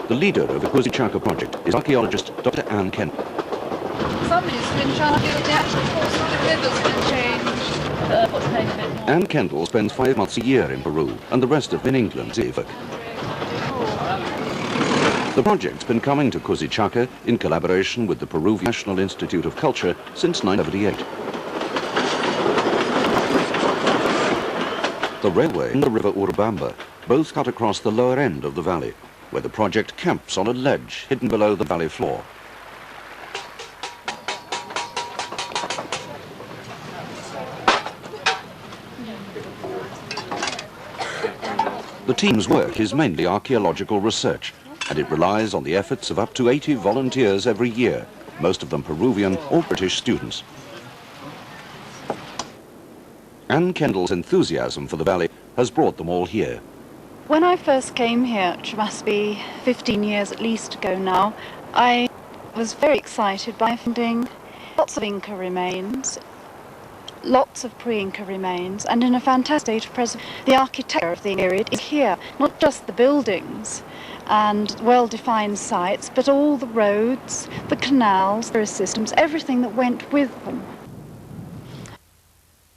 The leader of the Cusichaca project is archaeologist Dr Ann Kendall. Somebody's been trying to do the actual course of the river's been changed. What's paying a bit more? Ann Kendall spends 5 months a year in Peru, and the rest of in England. The project's been coming to Cusichaca in collaboration with the Peruvian National Institute of Culture since 1978. The railway and the river Urubamba both cut across the lower end of the valley, where the project camps on a ledge hidden below the valley floor. The team's work is mainly archaeological research, and it relies on the efforts of up to 80 volunteers every year, most of them Peruvian or British students. Ann Kendall's enthusiasm for the valley has brought them all here. When I first came here, which must be 15 years at least ago now, I was very excited by finding lots of Inca remains, lots of pre-Inca remains, and in a fantastic state of preservation. The architecture of the period is here, not just the buildings and well-defined sites, but all the roads, the canals, the systems, everything that went with them.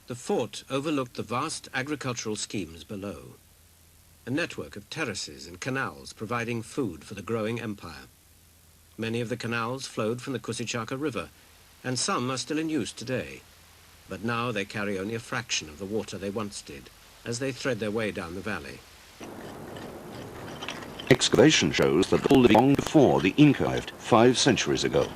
The fort overlooked the vast agricultural schemes below, a network of terraces and canals providing food for the growing empire. Many of the canals flowed from the Cusichaca River, and some are still in use today. But now they carry only a fraction of the water they once did, as they thread their way down the valley. Excavation shows that the lived long before the Inca arrived 5 centuries ago.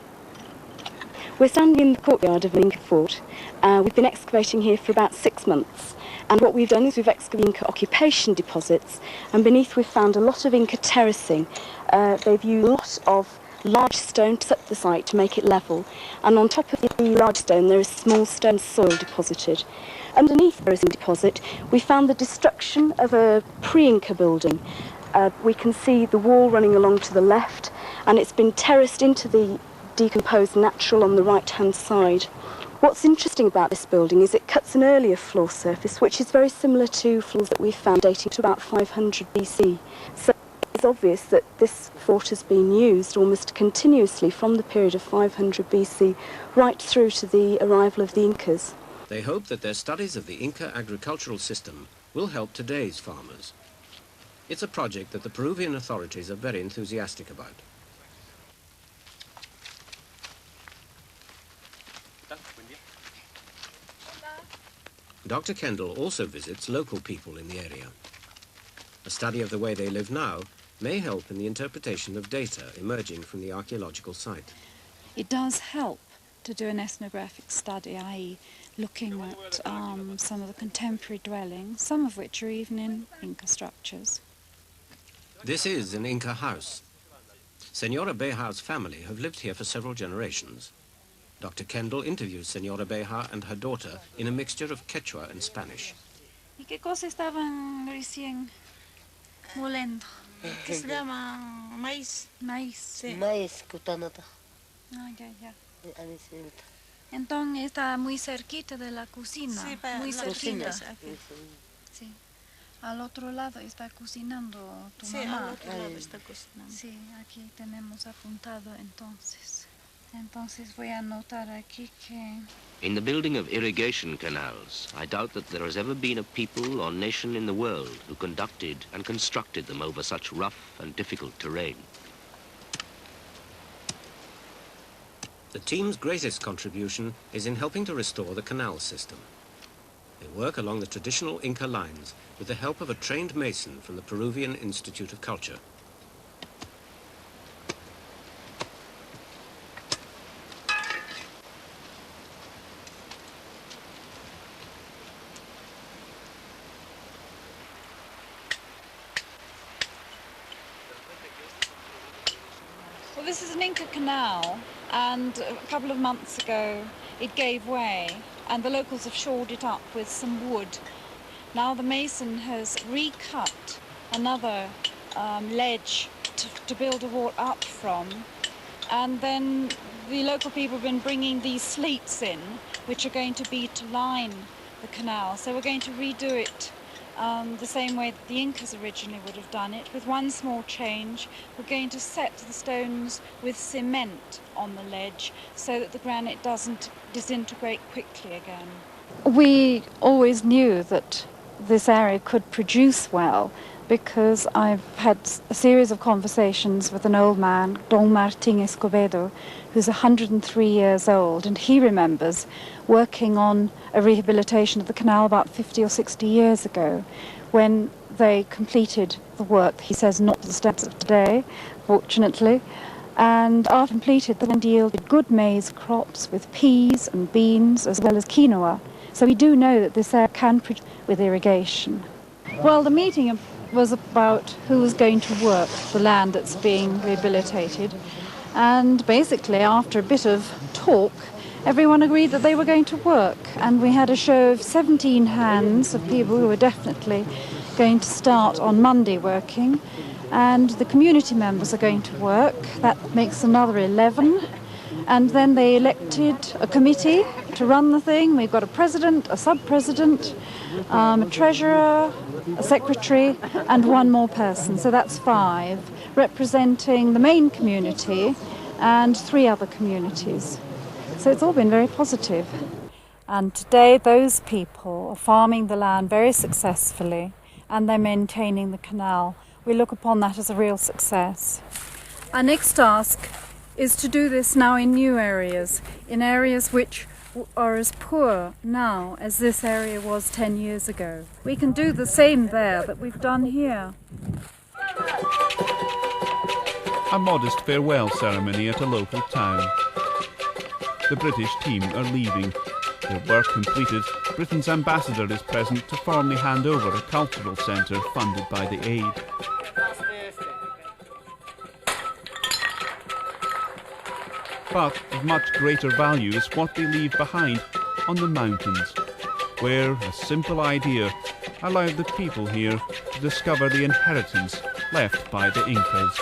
We're standing in the courtyard of an Inca fort. We've been excavating here for about 6 months. And what we've done is we've excavated Inca occupation deposits, and beneath we've found a lot of Inca terracing. They've used a lot of large stone to set the site to make it level, and on top of the large stone there is small stone soil deposited. Underneath the terracing deposit we found the destruction of a pre-Inca building. We can see the wall running along to the left, and it's been terraced into the decomposed natural on the right-hand side. What's interesting about this building is it cuts an earlier floor surface, which is very similar to floors that we've found dating to about 500 BC. So it's obvious that this fort has been used almost continuously from the period of 500 BC right through to the arrival of the Incas. They hope that their studies of the Inca agricultural system will help today's farmers. It's a project that the Peruvian authorities are very enthusiastic about. Dr. Kendall also visits local people in the area. A study of the way they live now may help in the interpretation of data emerging from the archaeological site. It does help to do an ethnographic study, i.e. looking at some of the contemporary dwellings, some of which are even in Inca structures. This is an Inca house. Senora Beja's family have lived here for several generations. Dr. Kendall interviews Senora Beja and her daughter in a mixture of Quechua and Spanish. ¿Y qué cosa estaban recién molendo? ¿Qué se llama? Maíz. Maíz. Sí. Maíz, cutanata. Ah, ya. Entonces está muy cerquita de la cocina. Sí, para muy la cerquita. cocina. Sí. Al otro lado está cocinando tu Sí, mamá. al otro lado está cocinando. Sí, aquí tenemos apuntado entonces. Entonces voy a anotar aquí que... In the building of irrigation canals, I doubt that there has ever been a people or nation in the world who conducted and constructed them over such rough and difficult terrain. The team's greatest contribution is in helping to restore the canal system. They work along the traditional Inca lines with the help of a trained mason from the Peruvian Institute of Culture. Well, this is an Inca canal, and a couple of months ago it gave way, and the locals have shored it up with some wood. Now the mason has recut another ledge to build a wall up from, and then the local people have been bringing these slates in, which are going to be to line the canal. So we're going to redo it the same way that the Incas originally would have done it, with one small change. We're going to set the stones with cement on the ledge so that the granite doesn't disintegrate quickly again. We always knew that this area could produce well, because I've had a series of conversations with an old man, Don Martin Escobedo, who's 103 years old, and he remembers working on a rehabilitation of the canal about 50 or 60 years ago, when they completed the work. He says not to the steps of today, fortunately, and after completed, the land yielded good maize crops with peas and beans as well as quinoa. So we do know that this area can produce with irrigation. Well, the meeting was about who was going to work the land that's being rehabilitated, and basically after a bit of talk everyone agreed that they were going to work, and we had a show of 17 hands of people who were definitely going to start on Monday working, and the community members are going to work. That makes another 11, and then they elected a committee to run the thing. We've got a president, a sub-president, a treasurer, a secretary, and one more person. So that's 5, representing the main community and 3 other communities. So it's all been very positive. And today those people are farming the land very successfully, and they're maintaining the canal. We look upon that as a real success. Our next task is to do this now in new areas, in areas which are as poor now as this area was 10 years ago. We can do the same there that we've done here. A modest farewell ceremony at a local town. The British team are leaving. Their work completed, Britain's ambassador is present to formally hand over a cultural centre funded by the aid. But of much greater value is what they leave behind on the mountains, where a simple idea allowed the people here to discover the inheritance left by the Incas.